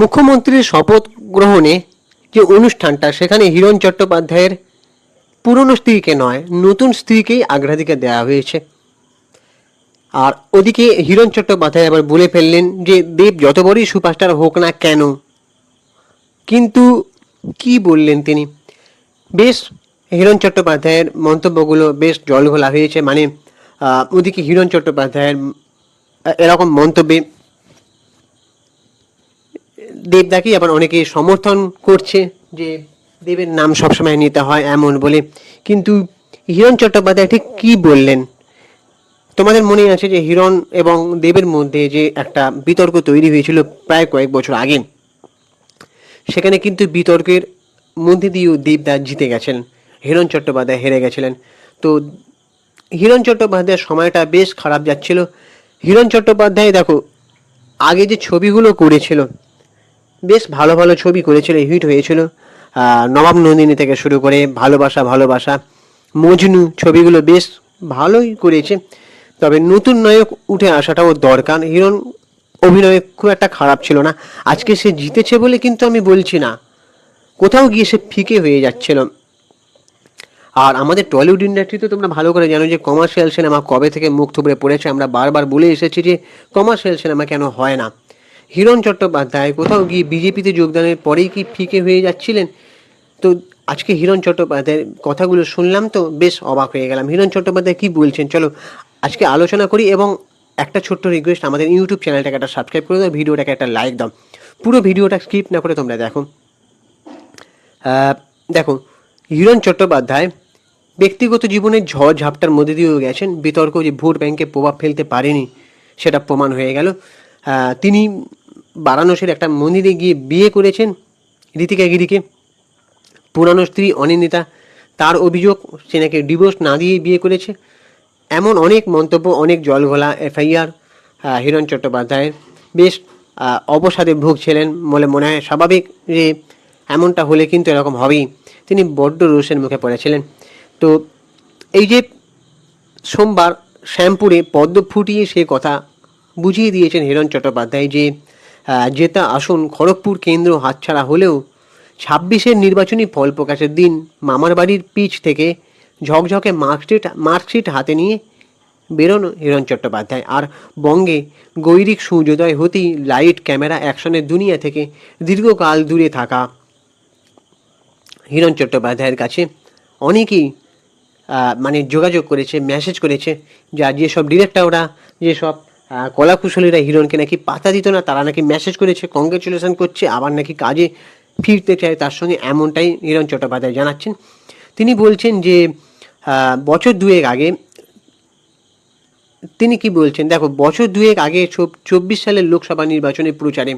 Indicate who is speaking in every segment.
Speaker 1: মুখ্যমন্ত্রীর শপথ গ্রহণে যে অনুষ্ঠানটা, সেখানে হিরণ চট্টোপাধ্যায়ের পুরনো স্ত্রীকে নয়, নতুন স্ত্রীকেই অগ্রাধিকার দেওয়া হয়েছে। আর ওদিকে হিরণ চট্টোপাধ্যায় আবার বলে ফেললেন যে দেব যত বড়ই সুপারস্টার হোক না কেন, কিন্তু কি বললেন তিনি, বেশ হিরণ চট্টোপাধ্যায়ের মন্তব্যগুলো বেশ জলঘোলা হয়েছে। মানে ওদিকে হিরণ চট্টোপাধ্যায়ের এরকম মন্তব্যে দেবদাকেই আবার অনেকে সমর্থন করছে যে দেবের নাম সবসময় নিতে হয় এমন বলে। কিন্তু হিরণ চট্টোপাধ্যায় ঠিক কি বললেন? তোমাদের মনে আছে যে হিরণ এবং দেবের মধ্যে যে একটা বিতর্ক তৈরি হয়েছিল প্রায় কয়েক বছর আগে, সেখানে কিন্তু বিতর্কের মধ্যে দিয়েও দেবদা জিতে গেছেন, হিরণ চট্টোপাধ্যায় হেরে গেছিলেন। তো হিরণ চট্টোপাধ্যায়ের সময়টা বেশ খারাপ যাচ্ছিল। হিরণ চট্টোপাধ্যায় দেখো আগে যে ছবিগুলো করেছিল, বেশ ভালো ভালো ছবি করেছিল, হিট হয়েছিল। নবাব নন্দিনী থেকে শুরু করে ভালোবাসা ভালোবাসা, মজনু ছবিগুলো বেশ ভালোই করেছে। তবে নতুন নায়ক উঠে আসাটাও দরকার। হিরণ অভিনয় খুব একটা খারাপ ছিল না। আজকে সে জিতেছে বলে কিন্তু আমি বলছি না, কোথাও গিয়ে সে ফিকে হয়ে যাচ্ছিল। আর আমাদের টলিউড ইন্ডাস্ট্রিতে তোমরা ভালো করে জানো যে কমার্শিয়াল সিনেমা কবে থেকে মুখ থুবড়ে পড়েছে। আমরা বারবার বলে এসেছি যে কমার্শিয়াল সিনেমা কেন হয় না। হিরণ চট্টোপাধ্যায় কোথাও গিয়ে বিজেপিতে যোগদানের পরেই কি ফিকে হয়ে যাচ্ছিলেন? তো আজকে হিরণ চট্টোপাধ্যায়ের কথাগুলো শুনলাম তো বেশ অবাক হয়ে গেলাম। হিরণ চট্টোপাধ্যায় কি বলছেন চলো আজকে আলোচনা করি। এবং একটা ছোট্ট রিকোয়েস্ট, আমাদের ইউটিউব চ্যানেলটাকে একটা সাবস্ক্রাইব করে দাও, ভিডিওটাকে একটা লাইক দাও, পুরো ভিডিওটা স্কিপ না করে তোমরা দেখো। দেখো, হিরণ চট্টোপাধ্যায় ব্যক্তিগত জীবনের ঝড় ঝাপটার মধ্যে দিয়েও গেছেন। বিতর্ক যে ভোট ব্যাংকে প্রভাব ফেলতে পারেনি সেটা প্রমাণ হয়ে গেল। তিনি বারাণসীর একটা মন্দিরে গিয়ে বিয়ে করেছেন ঋতিকা গিরিকে, পুরানো স্ত্রী অনিন্দিতা, তার অভিযোগ সে নাকি ডিভোর্স না দিয়ে বিয়ে করেছে। এমন অনেক মন্তব্য, অনেক জলঘোলা এফআইআর হিরণ চট্টোপাধ্যায়ের। বেশ অবসাদে ভুগছিলেন বলে মনে হয়, স্বাভাবিক যে এমনটা হলে কিন্তু এরকম হবেই। তিনি বড্ড রোষের মুখে পড়েছিলেন। তো এই যে সোমবার শ্যামপুরে পদ্ম ফুটিয়ে সে কথা বুঝিয়ে দিয়েছেন হিরণ চট্টোপাধ্যায় যে জেতা আসন খড়গপুর কেন্দ্র হাতছাড়া হলেও 26-এর নির্বাচনী ফল প্রকাশের দিন মামার বাড়ির পিচ থেকে ঝকঝকে মার্কশিট হাতে নিয়ে বেরোনো হিরণ চট্টোপাধ্যায়। আর বঙ্গে গৈরিক সূর্যোদয় হতেই লাইট ক্যামেরা অ্যাকশনের দুনিয়া থেকে দীর্ঘকাল দূরে থাকা হিরণ চট্টোপাধ্যায়ের কাছে অনেকেই মানে যোগাযোগ করেছে, মেসেজ করেছে, যা যেসব ডিরেক্টররা, যেসব কলাকুশলীরা হিরণকে নাকি পাতা দিত না, তারা নাকি মেসেজ করেছে, কংগ্রেচুলেশন করছে, আবার নাকি কাজে ফিরতে চায় তার সঙ্গে, এমনটাই হিরণ চট্টোপাধ্যায় জানাচ্ছেন। তিনি বলছেন যে বছর দুয়েক আগে, তিনি কি বলছেন দেখো, বছর দুয়েক আগে 24 সালের লোকসভা নির্বাচনের প্রচারে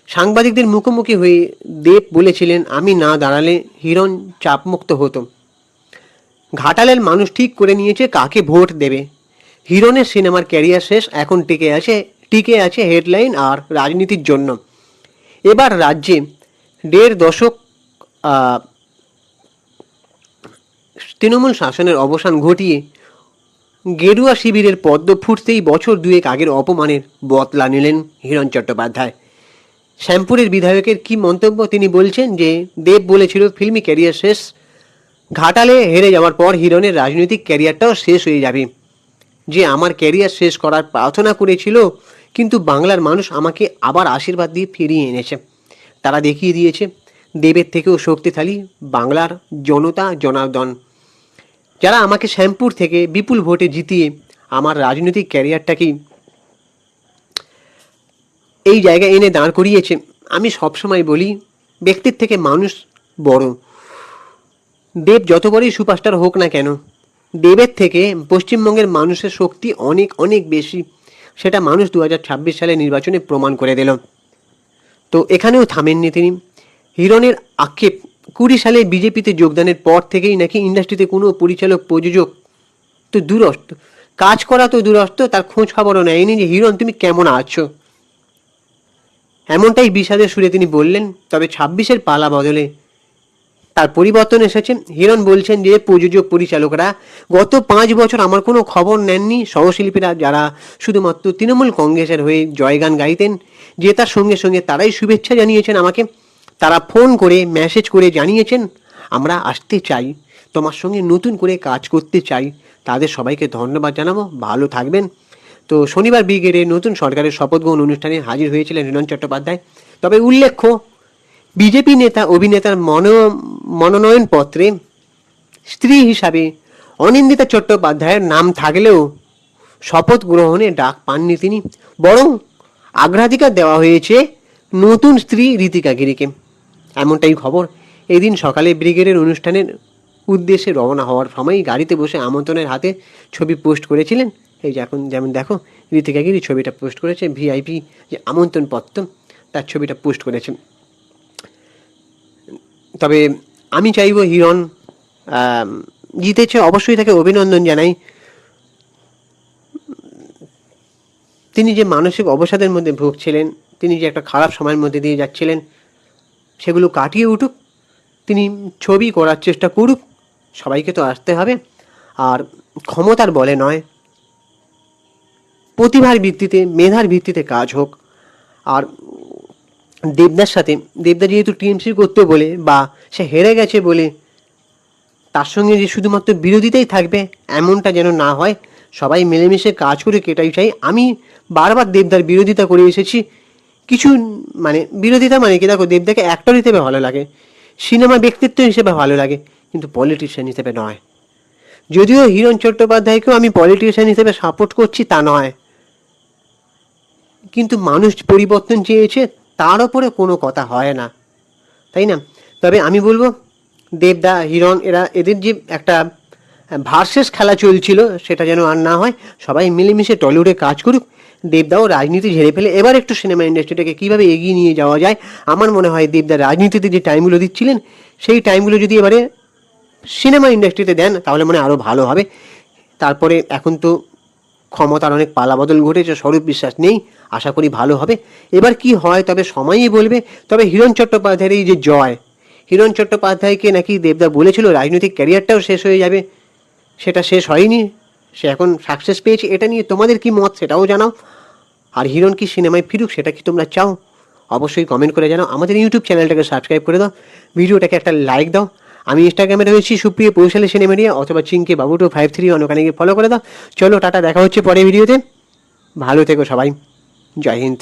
Speaker 1: সাংবাদিকদের মুখোমুখি হয়ে দেব বলেছিলেন আমি না দাঁড়ালে হিরণ চাপমুক্ত হতো। ঘাটালের মানুষ ঠিক করে নিয়েছে কাকে ভোট দেবে। হিরণের সিনেমার ক্যারিয়ার শেষ, এখন টিকে আছে হেডলাইন আর রাজনীতির জন্য। এবার রাজ্যে 1.5 দশক তৃণমূল শাসনের অবসান ঘটিয়ে গেরুয়া শিবিরের পদ্ম ফুটতেই বছর দুয়েক আগের অপমানের বদলা নিলেন হিরণ চট্টোপাধ্যায়। শ্যামপুরের বিধায়কের কি মন্তব্য, তিনি বলছেন যে দেব বলেছিল ফিল্মি ক্যারিয়ার শেষ, ঘাটালে হেরে যাওয়ার পর হিরণের রাজনৈতিক ক্যারিয়ারটাও শেষ হয়ে যাবে। যে আমার ক্যারিয়ার শেষ করার প্রার্থনা করেছিল, কিন্তু বাংলার মানুষ আমাকে আবার আশীর্বাদ দিয়ে ফিরিয়ে এনেছে। তারা দেখিয়ে দিয়েছে দেবের থেকেও শক্তিশালী বাংলার জনতা জনার্দন, যারা আমাকে শ্যামপুর থেকে বিপুল ভোটে জিতিয়ে আমার রাজনৈতিক ক্যারিয়ারটাকেই এই জায়গায় এনে দাঁড় করিয়েছে। আমি সবসময় বলি ব্যক্তির থেকে মানুষ বড়। দেব যত বড়ই সুপারস্টার হোক না কেন, দেবের থেকে পশ্চিমবঙ্গের মানুষের শক্তি অনেক অনেক বেশি। সেটা মানুষ 2026 সালে নির্বাচনে প্রমাণ করে দিল। তো এখানেও থামেননি তিনি। হিরণের আক্ষেপ, 20 সালে বিজেপিতে যোগদানের পর থেকেই নাকি ইন্ডাস্ট্রিতে কোনো পরিচালক প্রযোজক তো দূরস্থ, কাজ করা তো দূরস্থ, তার খোঁজ খবরও নেয়নি যে হিরণ তুমি কেমন আছো। এমনটাই বিষাদের সুরে তিনি বললেন। তবে 26-এর পালা বদলে তার পরিবর্তন এসেছে। হিরণ বলছেন যে প্রযোজক পরিচালকরা গত 5 বছর আমার কোনো খবর নেননি। সহশিল্পীরা যারা শুধুমাত্র তৃণমূল কংগ্রেসের হয়ে জয়গান গাইতেন, জেতার সঙ্গে সঙ্গে তারাই শুভেচ্ছা জানিয়েছেন আমাকে। তারা ফোন করে মেসেজ করে জানিয়েছেন আমরা আসতে চাই, তোমার সঙ্গে নতুন করে কাজ করতে চাই। তাদের সবাইকে ধন্যবাদ জানাবো, ভালো থাকবেন। তো শনিবার ব্রিগেডে নতুন সরকারের শপথ গ্রহণ অনুষ্ঠানে হাজির হয়েছিলেন হিরণ চট্টোপাধ্যায়। তবে উল্লেখ্য, বিজেপি নেতা অভিনেতার মনোনয়নপত্রে স্ত্রী হিসাবে অনিন্দিতা চট্টোপাধ্যায়ের নাম থাকলেও শপথ গ্রহণে ডাক পাননি তিনি, বরং অগ্রাধিকার দেওয়া হয়েছে নতুন স্ত্রী ঋতিকা গিরিকে, এমনটাই খবর। এদিন সকালে ব্রিগেডের অনুষ্ঠানের উদ্দেশ্যে রওনা হওয়ার সময় গাড়িতে বসে আমন্ত্রণের হাতে ছবি পোস্ট করেছিলেন। এই যে এখন যেমন দেখো ঋতিকা গিরি ছবিটা পোস্ট করেছে, ভিআইপি যে আমন্ত্রণ পত্র তার ছবিটা পোস্ট করেছে। তবে আমি চাইব হিরণ জিতেছে, অবশ্যই তাকে অভিনন্দন জানাই। তিনি যে মানসিক অবসাদের মধ্যে ভুগছিলেন, তিনি যে একটা খারাপ সময়ের মধ্যে দিয়ে যাচ্ছিলেন, সেগুলো কাটিয়ে উঠুক, তিনি ছবি করার চেষ্টা করুক। সবাইকে তো আসতে হবে, আর ক্ষমতার বলে নয়, প্রতিভার ভিত্তিতে, মেধার ভিত্তিতে কাজ হোক। আর দেবদার সাথে, দেবদা যেহেতু টিএমসি করতে বলে বা সে হেরে গেছে বলে তার সঙ্গে যে শুধুমাত্র বিরোধিতাই থাকবে এমনটা যেন না হয়। সবাই মিলেমিশে কাজ করে এটাই চাই। আমি বারবার দেবদার বিরোধিতা করে এসেছি, কিছু মানে বিরোধিতা মানে কি, দেখো দেবদাকে অ্যাক্টর হিসেবে ভালো লাগে, সিনেমা ব্যক্তিত্ব হিসেবে ভালো লাগে, কিন্তু পলিটিশিয়ান হিসেবে নয়। যদিও হিরণ চট্টোপাধ্যায়কেও আমি পলিটিশিয়ান হিসেবে সাপোর্ট করছি তা নয়, কিন্তু মানুষ পরিবর্তন চেয়েছে, তার ওপরে কোনো কথা হয় না, তাই না? তবে আমি বলবো দেবদা, হিরণ, এদের যে একটা ভার্সেস খেলা চলছিল সেটা যেন আর না হয়। সবাই মিলেমিশে টলিউডে কাজ করুক। দেবদাও রাজনীতি ঝেড়ে ফেলে এবার একটু সিনেমা ইন্ডাস্ট্রিটাকে কীভাবে এগিয়ে নিয়ে যাওয়া যায়। আমার মনে হয় দেবদা রাজনীতিতে যে টাইমগুলো দিচ্ছিলেন সেই টাইমগুলো যদি এবারে সিনেমা ইন্ডাস্ট্রিতে দেন তাহলে মনে আরও ভালো হবে। তারপরে এখন তো ক্ষমতার অনেক পালাবদল ঘটেছে, স্বরূপ বিশ্বাস নেই, আশা করি ভালো হবে। এবার কি হয় তবে সময়ই বলবে। তবে হিরণ চট্টোপাধ্যায়ের এই যে জয়, হিরণ চট্টোপাধ্যায়কে নাকি দেবদা বলেছিল রাজনৈতিক ক্যারিয়ারটাও শেষ হয়ে যাবে, সেটা শেষ হয়নি, সে এখন সাকসেস পেয়েছে। এটা নিয়ে তোমাদের কি মত সেটাও জানাও। আর হিরণ কি সিনেমায় ফিরুক সেটা কি তোমরা চাও? অবশ্যই কমেন্ট করে জানাও। আমাদের ইউটিউব চ্যানেলটাকে সাবস্ক্রাইব করে দাও, ভিডিওটাকে একটা লাইক দাও। আমি ইনস্টাগ্রামে রয়েছি সুপ্রিয় পৌশালী সিনেমেডিয়া, অথবা চিঙ্কে বাবু 253 ওখানে গিয়ে ফলো করে দাও। চলো টাটা, দেখা হচ্ছে পরের ভিডিওতে। ভালো থেকো সবাই, জয় হিন্দ।